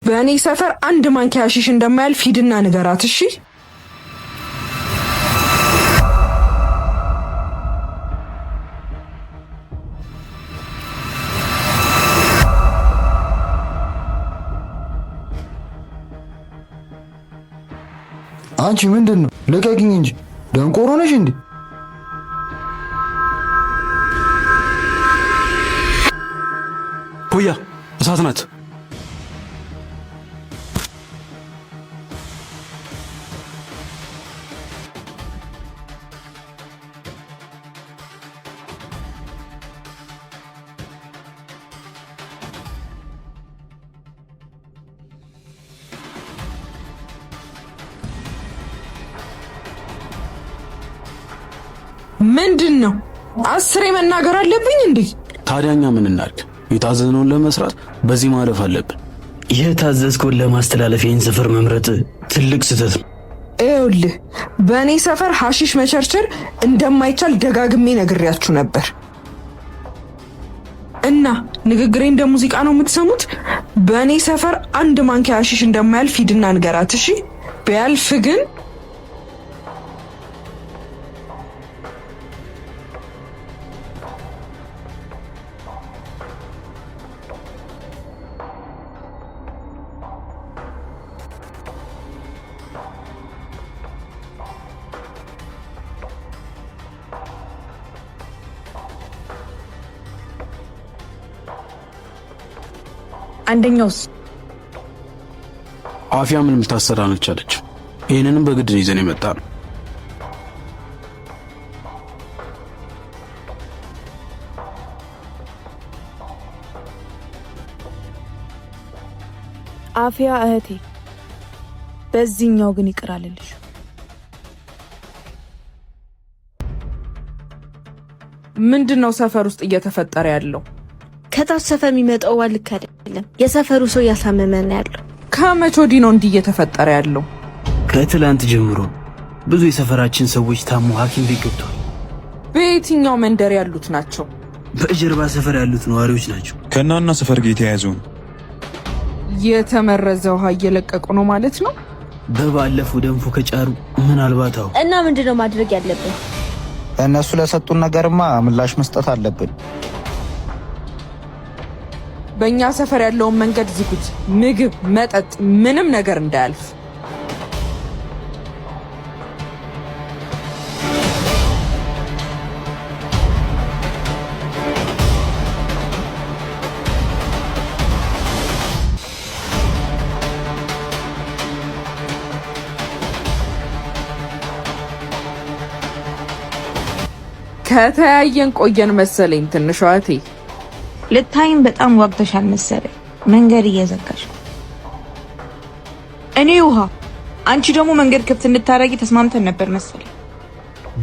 በእኔ ሰፈር አንድ ማንኪያ ሺሽ እንደማያልፍ ሂድና ንገራት። እሺ አንቺ ምንድነው? ለቀቂኝ እንጂ ደንቆሮ ነሽ እንዴ? ሆያ እሳት ናት። ምንድነው? አስሬ መናገር አለብኝ እንዴ? ታዲያኛ ምን እናድርግ? የታዘዝነውን ለመስራት በዚህ ማለፍ አለብን። የታዘዝከውን ለማስተላለፍ ይህን ሰፈር መምረጥ ትልቅ ስህተት ነው። ይኸውልህ በእኔ ሰፈር ሐሺሽ መቸርቸር እንደማይቻል ደጋግሜ ነግሬያችሁ ነበር እና ንግግሬ እንደ ሙዚቃ ነው የምትሰሙት። በእኔ ሰፈር አንድ ማንኪያ ሐሺሽ እንደማያልፍ ሂድና ንገራት። እሺ ቢያልፍ ግን አንደኛውስ አፍያ ምንም ልታሰራ አልቻለች። ይሄንንም በግድ ይዘን የመጣ ነው። አፍያ እህቴ፣ በዚህኛው ግን ይቅራልልሽ። ምንድነው ሰፈር ውስጥ እየተፈጠረ ያለው? ከታች ሰፈር የሚመጣው ዋልክ አይደለም፣ የሰፈሩ ሰው ያሳመመን ያለው። ከመቼ ወዲህ ነው እንዲህ እየተፈጠረ ያለው? ከትላንት ጀምሮ ብዙ የሰፈራችን ሰዎች ታሞ ሐኪም ቤት ገብተዋል። በየትኛው መንደር ያሉት ናቸው? በጀርባ ሰፈር ያሉት ነዋሪዎች ናቸው። ከናና ሰፈር ጋር የተያያዙ ነው። የተመረዘ ውሃ እየለቀቁ ነው ማለት ነው። በባለፈው ደንፎ ከጫሩ ምናልባት አው እና ምንድነው ማድረግ ያለብን? እነሱ ለሰጡን ነገርማ ምላሽ መስጠት አለብን። በእኛ ሰፈር ያለውን መንገድ ዝጉት። ምግብ፣ መጠጥ፣ ምንም ነገር እንዳያልፍ። ከተያየን ቆየን መሰለኝ ትንሿ እህቴ። ልታይም በጣም ዋግተሻል መሰለኝ። መንገድ እየዘጋሽ እኔ ውሃ፣ አንቺ ደግሞ መንገድ ክፍት እንድታረጊ ተስማምተን ነበር መሰለኝ።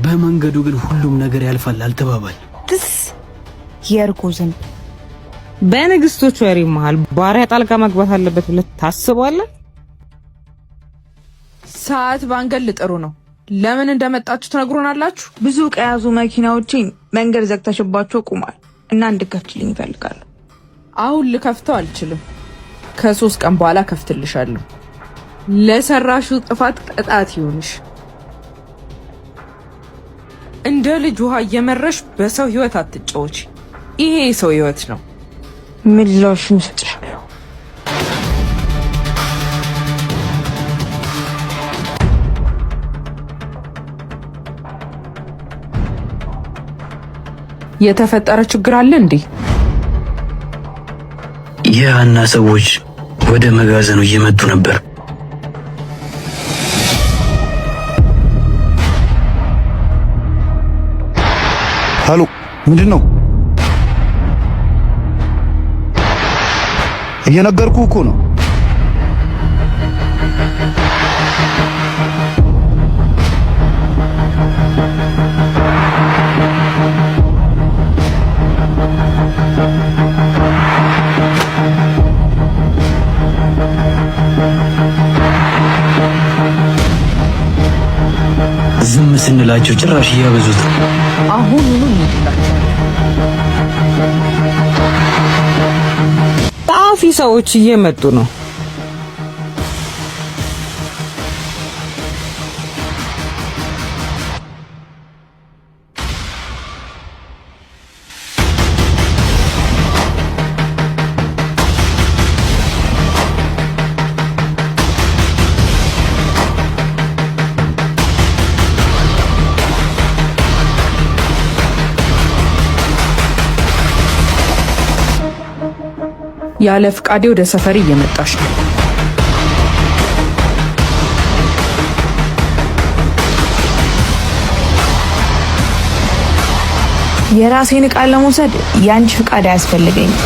በመንገዱ ግን ሁሉም ነገር ያልፋል አልተባባል። ትስ የርኩዝን በንግስቶቹ ወሬ መሃል ባሪያ ጣልቃ መግባት አለበት ብለህ ታስባለህ? ሰዓት ባንገል ጥሩ ነው። ለምን እንደመጣችሁ ትነግሩናላችሁ? ብዙ ቀያዙ መኪናዎችን መንገድ ዘግተሽባቸው ቁሟል እና እንድከፍችልኝ ይፈልጋሉ። አሁን ልከፍተው አልችልም። ከ3 ቀን በኋላ ከፍትልሻለሁ። ለሰራሹ ጥፋት ቅጣት ይሁንሽ። እንደ ልጅ ውሃ እየመረሽ በሰው ህይወት አትጫወቺ። ይሄ የሰው ህይወት ነው። ምላሹን ሰጥሻለሁ። የተፈጠረ ችግር አለ እንዴ? የሃና ሰዎች ወደ መጋዘኑ እየመጡ ነበር። ሃሎ፣ ምንድነው? እየነገርኩ እኮ ነው። ዝም ስንላቸው ጭራሽ እያበዙት። አሁኑኑ እንላቸው። ጣፊ ሰዎች እየመጡ ነው። ያለ ፍቃዴ ወደ ሰፈር እየመጣሽ ነው። የራሴን ዕቃ ለመውሰድ ያንቺ ፍቃድ አያስፈልገኝም።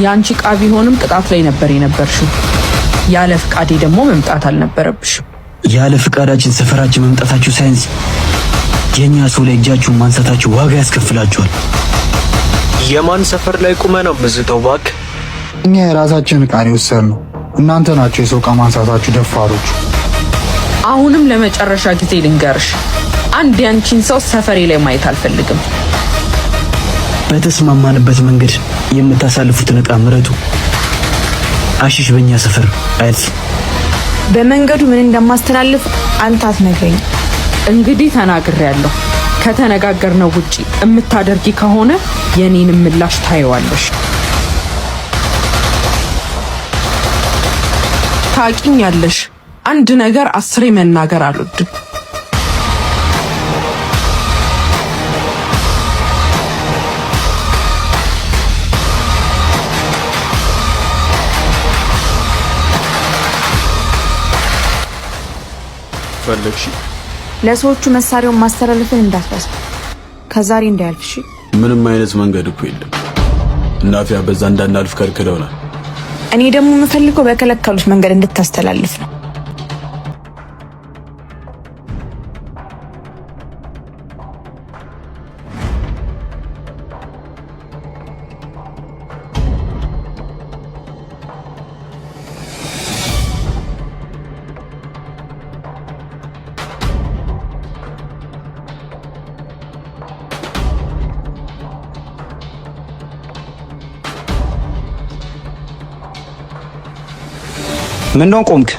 ያንቺ ዕቃ ቢሆንም ቅጣት ላይ ነበር የነበርሽው። ያለ ፍቃዴ ደግሞ መምጣት አልነበረብሽም። ያለ ፍቃዳችን ሰፈራችን መምጣታችሁ ሳይንስ የኛ ሰው ላይ እጃችሁን ማንሳታችሁ ዋጋ ያስከፍላችኋል። የማን ሰፈር ላይ ቁመ ነው ምዝተው? እባክህ እኛ የራሳችን ዕቃ ነው የወሰድነው። እናንተ ናችሁ የሰው ዕቃ ማንሳታችሁ ደፋሮች። አሁንም ለመጨረሻ ጊዜ ልንገርሽ፣ አንድ ያንቺን ሰው ሰፈሬ ላይ ማየት አልፈልግም። በተስማማንበት መንገድ የምታሳልፉትን ዕቃ ምረጡ። አሽሽ በእኛ ሰፈር አያልፍ። በመንገዱ ምን እንደማስተላልፍ አንተ አትነግረኝ። እንግዲህ ተናግሬያለሁ። ከተነጋገርነው ውጪ የምታደርጊ ከሆነ የኔን ምላሽ ታይዋለሽ። ታውቂኛለሽ፣ አንድ ነገር 10 መናገር አልወድም። ፈለግሽ ለሰዎቹ መሳሪያውን ማስተላለፍን እንዳትረሳ፣ ከዛሬ እንዳያልፍሽ። ምንም አይነት መንገድ እኮ የለም። እናፊያ በዛ እንዳናልፍ ከልክለውናል። እኔ ደግሞ የምፈልገው በከለከሉት መንገድ እንድታስተላልፍ ነው። ምን ነው ቆምክ?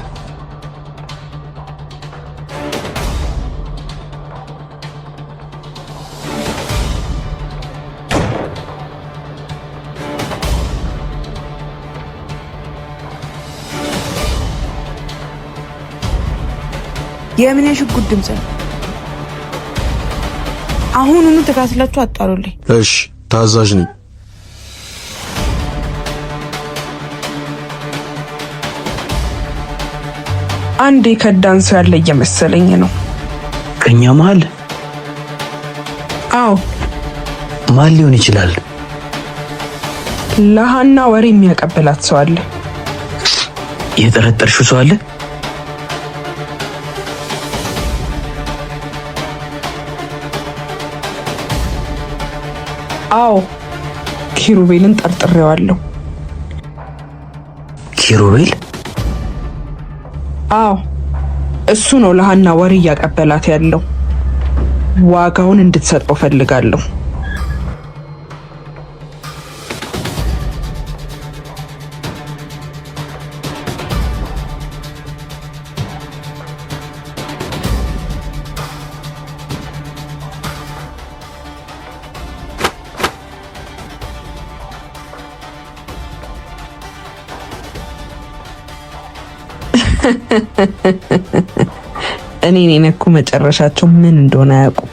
የምን የሽጉጥ ድምጽ ነው? አሁኑኑ ተካትላችሁ አጣሩልኝ። እሺ፣ ታዛዥ ነኝ። አንድ የከዳን ሰው ያለ እየመሰለኝ ነው። ከኛ መሀል? አዎ። ማን ሊሆን ይችላል? ለሃና ወሬ የሚያቀበላት ሰው አለ። የጠረጠርሽው ሰው አለ? አዎ፣ ኪሩቤልን ጠርጥሬዋለሁ። ኪሩቤል? አዎ፣ እሱ ነው ለሃና ወሬ እያቀበላት ያለው። ዋጋውን እንድትሰጠው ፈልጋለሁ። እኔን የነኩ መጨረሻቸው ምን እንደሆነ አያውቁም።